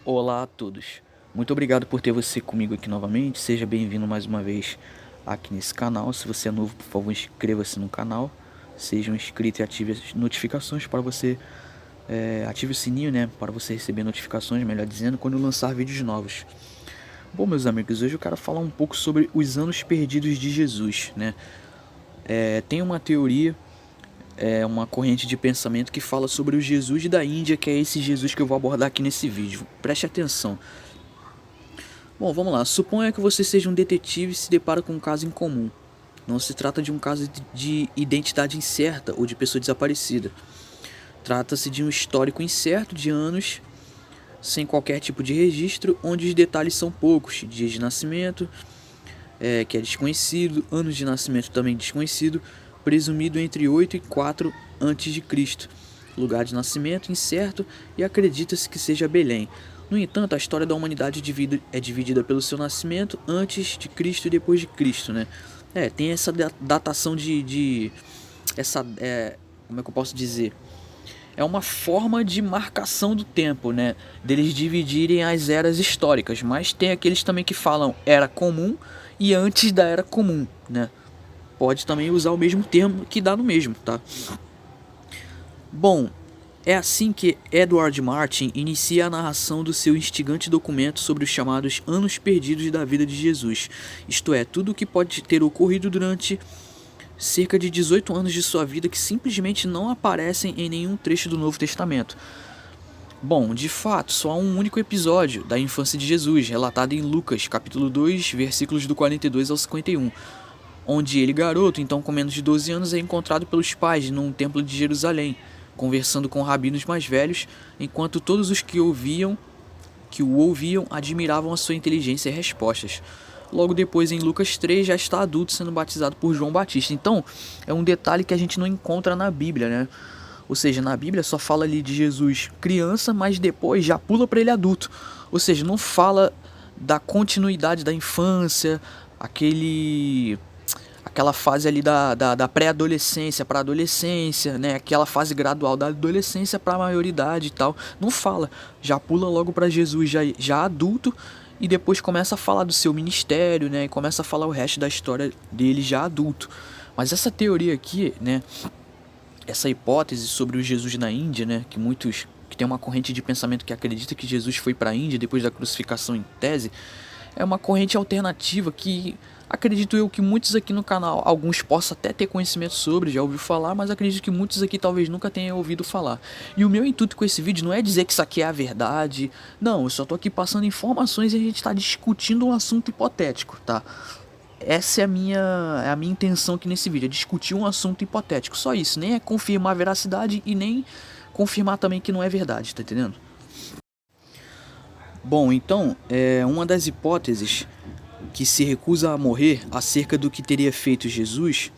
Olá a todos. Muito obrigado por ter você comigo aqui novamente. Seja bem-vindo mais uma vez aqui nesse canal. Se você é novo, por favor, inscreva-se no canal. Seja um inscrito e ative as notificações para você. Ative o sininho, né? Para você receber notificações, melhor dizendo, quando eu lançar vídeos novos. Bom, meus amigos, hoje eu quero falar um pouco sobre os anos perdidos de Jesus, né? Tem uma teoria, uma corrente de pensamento que fala sobre o Jesus da Índia, que é esse Jesus que eu vou abordar aqui nesse vídeo. Preste atenção. Bom, vamos lá. Suponha que você seja um detetive e se depara com um caso incomum. Não se trata de um caso de identidade incerta ou de pessoa desaparecida. Trata-se de um histórico incerto de anos, sem qualquer tipo de registro, onde os detalhes são poucos. Dias de nascimento, que é desconhecido, anos de nascimento também desconhecido, presumido entre 8 e 4 a.C. Lugar de nascimento incerto e acredita-se que seja Belém. No entanto, a história da humanidade é dividida pelo seu nascimento antes de Cristo e depois de Cristo, né? Tem essa datação como é que eu posso dizer? É uma forma de marcação do tempo, né? Deles dividirem as eras históricas, mas tem aqueles também que falam era comum e antes da era comum, né? Pode também usar o mesmo termo que dá no mesmo, tá? Bom, é assim que Edward Martin inicia a narração do seu instigante documento sobre os chamados anos perdidos da vida de Jesus, isto é, tudo o que pode ter ocorrido durante cerca de 18 anos de sua vida que simplesmente não aparecem em nenhum trecho do Novo Testamento. Bom, de fato, só há um único episódio da infância de Jesus, relatado em Lucas, capítulo 2, versículos do 42 ao 51, onde ele, garoto, então com menos de 12 anos, é encontrado pelos pais num templo de Jerusalém, conversando com rabinos mais velhos, enquanto todos os que o ouviam admiravam a sua inteligência e respostas. Logo depois, em Lucas 3, já está adulto sendo batizado por João Batista. Então, é um detalhe que a gente não encontra na Bíblia, né? Ou seja, na Bíblia só fala ali de Jesus criança, mas depois já pula para ele adulto. Ou seja, não fala da continuidade da infância, aquela fase ali da pré-adolescência para adolescência, né? Aquela fase gradual da adolescência para a maioridade e tal. Não fala, já pula logo para Jesus já adulto e depois começa a falar do seu ministério, né? E começa a falar o resto da história dele já adulto. Mas essa teoria aqui, né? Essa hipótese sobre o Jesus na Índia, né? Que tem uma corrente de pensamento que acredita que Jesus foi para a Índia depois da crucificação em tese, é uma corrente alternativa que acredito eu que muitos aqui no canal, alguns possam até ter conhecimento sobre, já ouviu falar, mas acredito que muitos aqui talvez nunca tenham ouvido falar. E o meu intuito com esse vídeo não é dizer que isso aqui é a verdade, não, eu só tô aqui passando informações e a gente tá discutindo um assunto hipotético, tá? Essa é a minha intenção aqui nesse vídeo, é discutir um assunto hipotético, só isso, nem é confirmar a veracidade e nem confirmar também que não é verdade, tá entendendo? Bom, então, uma das hipóteses que se recusa a morrer acerca do que teria feito Jesus,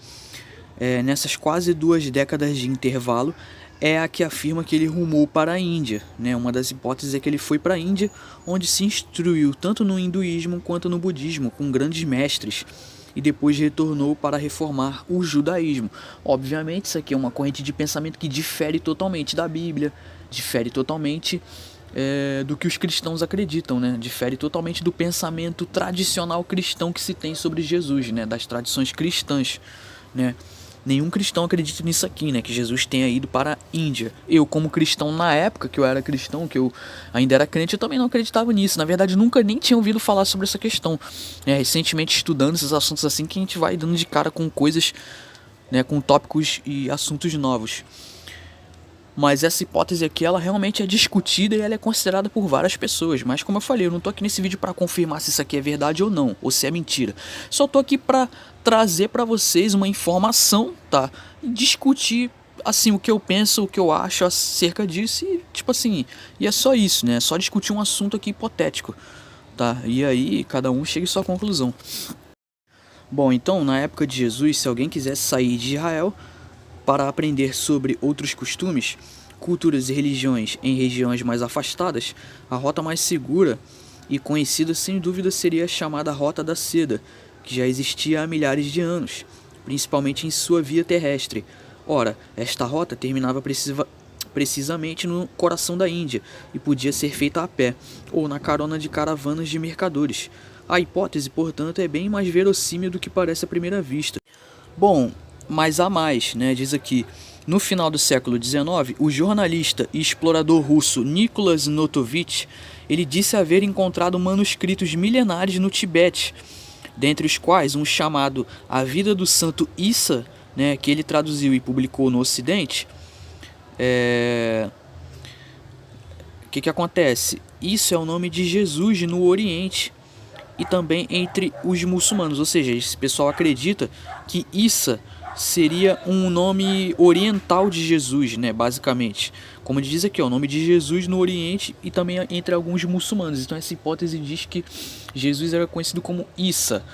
nessas quase 2 décadas de intervalo, é a que afirma que ele rumou para a Índia, né? Uma das hipóteses é que ele foi para a Índia, onde se instruiu tanto no hinduísmo quanto no budismo, com grandes mestres, e depois retornou para reformar o judaísmo. Obviamente, isso aqui é uma corrente de pensamento que difere totalmente da Bíblia, difere totalmente do que os cristãos acreditam, né? Difere totalmente do pensamento tradicional cristão que se tem sobre Jesus, né? Das tradições cristãs, né? Nenhum cristão acredita nisso aqui, né? Que Jesus tenha ido para a Índia. Eu, como cristão na época que eu era cristão, que eu ainda era crente, eu também não acreditava nisso. Na verdade, nunca nem tinha ouvido falar sobre essa questão. Recentemente estudando esses assuntos assim que a gente vai dando de cara com coisas, né? Com tópicos e assuntos novos. Mas essa hipótese aqui, ela realmente é discutida e ela é considerada por várias pessoas. Mas como eu falei, eu não tô aqui nesse vídeo para confirmar se isso aqui é verdade ou não, ou se é mentira. Só tô aqui para trazer para vocês uma informação, tá? E discutir, assim, o que eu penso, o que eu acho acerca disso e, tipo assim, e é só isso, né? É só discutir um assunto aqui hipotético, tá? E aí cada um chega à sua conclusão. Bom, então, na época de Jesus, se alguém quisesse sair de Israel para aprender sobre outros costumes, culturas e religiões em regiões mais afastadas, a rota mais segura e conhecida sem dúvida seria a chamada Rota da Seda, que já existia há milhares de anos, principalmente em sua via terrestre. Ora, esta rota terminava precisamente no coração da Índia, e podia ser feita a pé, ou na carona de caravanas de mercadores. A hipótese, portanto, é bem mais verossímil do que parece à primeira vista. Bom, mas há mais, né? Diz aqui, no final do século XIX, o jornalista e explorador russo Nicholas Notovitch, ele disse haver encontrado manuscritos milenares no Tibete, dentre os quais um chamado A Vida do Santo Issa, né, que ele traduziu e publicou no Ocidente. O que acontece? Isso é o nome de Jesus no Oriente e também entre os muçulmanos, ou seja, esse pessoal acredita que Issa seria um nome oriental de Jesus, né, basicamente. Como diz aqui, o nome de Jesus no Oriente e também entre alguns muçulmanos. Então essa hipótese diz que Jesus era conhecido como Issa.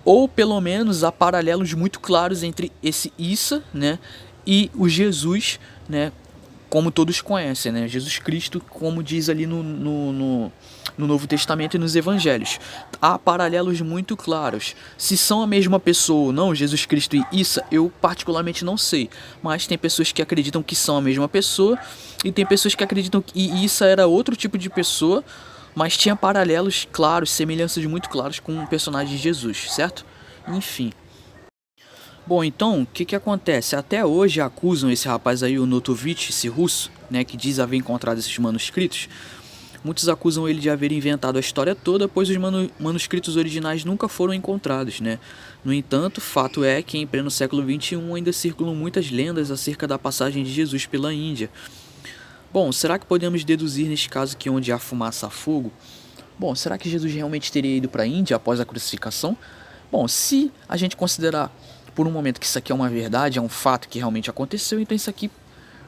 Ou pelo menos há paralelos muito claros entre esse Issa, né, e o Jesus, né, como todos conhecem, né, Jesus Cristo, como diz ali no Novo Testamento e nos Evangelhos. Há paralelos muito claros. Se são a mesma pessoa ou não, Jesus Cristo e Issa, eu particularmente não sei. Mas tem pessoas que acreditam que são a mesma pessoa e tem pessoas que acreditam que Issa era outro tipo de pessoa, mas tinha paralelos claros, semelhanças muito claras com o personagem de Jesus, certo? Enfim. Bom, então, o que acontece? Até hoje acusam esse rapaz aí, o Notovitch, esse russo, né, que diz haver encontrado esses manuscritos. Muitos acusam ele de haver inventado a história toda, pois os manuscritos originais nunca foram encontrados, né? No entanto, fato é que em pleno século XXI ainda circulam muitas lendas acerca da passagem de Jesus pela Índia. Bom, será que podemos deduzir neste caso que onde há fumaça há fogo? Bom, será que Jesus realmente teria ido para a Índia após a crucificação? Bom, se a gente considerar por um momento que isso aqui é uma verdade, é um fato que realmente aconteceu, então isso aqui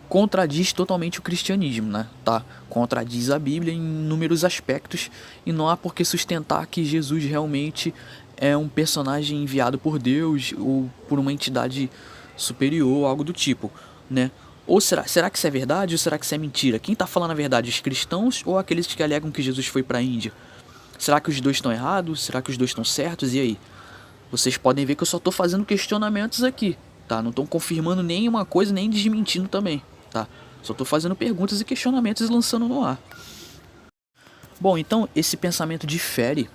contradiz totalmente o cristianismo, né? Tá? Contradiz a Bíblia em inúmeros aspectos e não há por que sustentar que Jesus realmente é um personagem enviado por Deus ou por uma entidade superior, algo do tipo, né? Ou será que isso é verdade ou será que isso é mentira? Quem está falando a verdade, os cristãos ou aqueles que alegam que Jesus foi para a Índia? Será que os dois estão errados? Será que os dois estão certos? E aí? Vocês podem ver que eu só estou fazendo questionamentos aqui, tá? Não estou confirmando nenhuma coisa nem desmentindo também, tá? Só estou fazendo perguntas e questionamentos e lançando no ar. Bom, então esse pensamento difere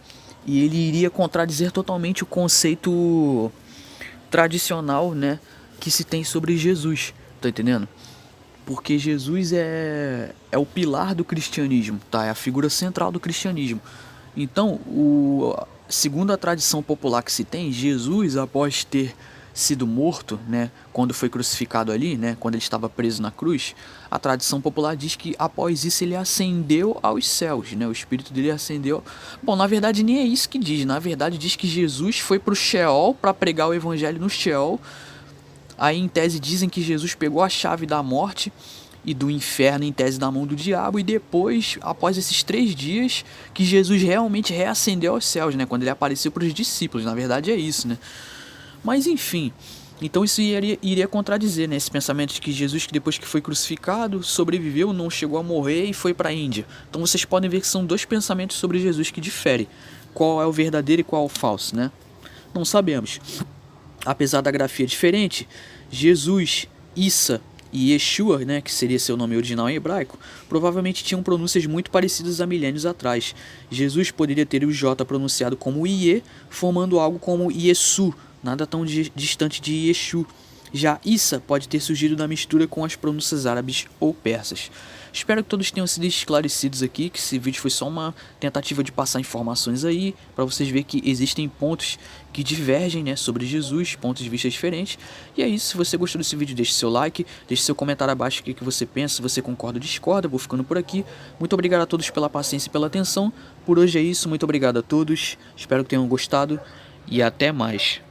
e ele iria contradizer totalmente o conceito tradicional, né, que se tem sobre Jesus, tá entendendo? Porque Jesus é o pilar do cristianismo, tá? É a figura central do cristianismo. Então, segundo a tradição popular que se tem, Jesus, após ter sido morto, né, quando foi crucificado ali, né, quando ele estava preso na cruz, a tradição popular diz que após isso ele ascendeu aos céus, né, o espírito dele ascendeu. Bom, na verdade nem é isso que diz, na verdade diz que Jesus foi para o Sheol para pregar o evangelho no Sheol. Aí em tese dizem que Jesus pegou a chave da morte e do inferno em tese da mão do diabo, e depois, após esses 3 dias, que Jesus realmente reascendeu aos céus, né? Quando ele apareceu para os discípulos, na verdade é isso, né? Mas enfim, então isso iria contradizer, né? Esse pensamento de que Jesus, que depois que foi crucificado, sobreviveu, não chegou a morrer e foi para a Índia. Então vocês podem ver que são 2 pensamentos sobre Jesus que diferem. Qual é o verdadeiro e qual é o falso, né? Não sabemos. Apesar da grafia diferente, Jesus, Issa e Yeshua, né, que seria seu nome original em hebraico, provavelmente tinham pronúncias muito parecidas a milênios atrás. Jesus poderia ter o J pronunciado como Iê, formando algo como Yesu, nada tão distante de Yeshu. Já Issa pode ter surgido da mistura com as pronúncias árabes ou persas. Espero que todos tenham sido esclarecidos aqui, que esse vídeo foi só uma tentativa de passar informações aí, para vocês verem que existem pontos que divergem, né, sobre Jesus, pontos de vista diferentes. E é isso, se você gostou desse vídeo, deixe seu like, deixe seu comentário abaixo o que você pensa, se você concorda ou discorda. Vou ficando por aqui. Muito obrigado a todos pela paciência e pela atenção. Por hoje é isso, muito obrigado a todos, espero que tenham gostado e até mais.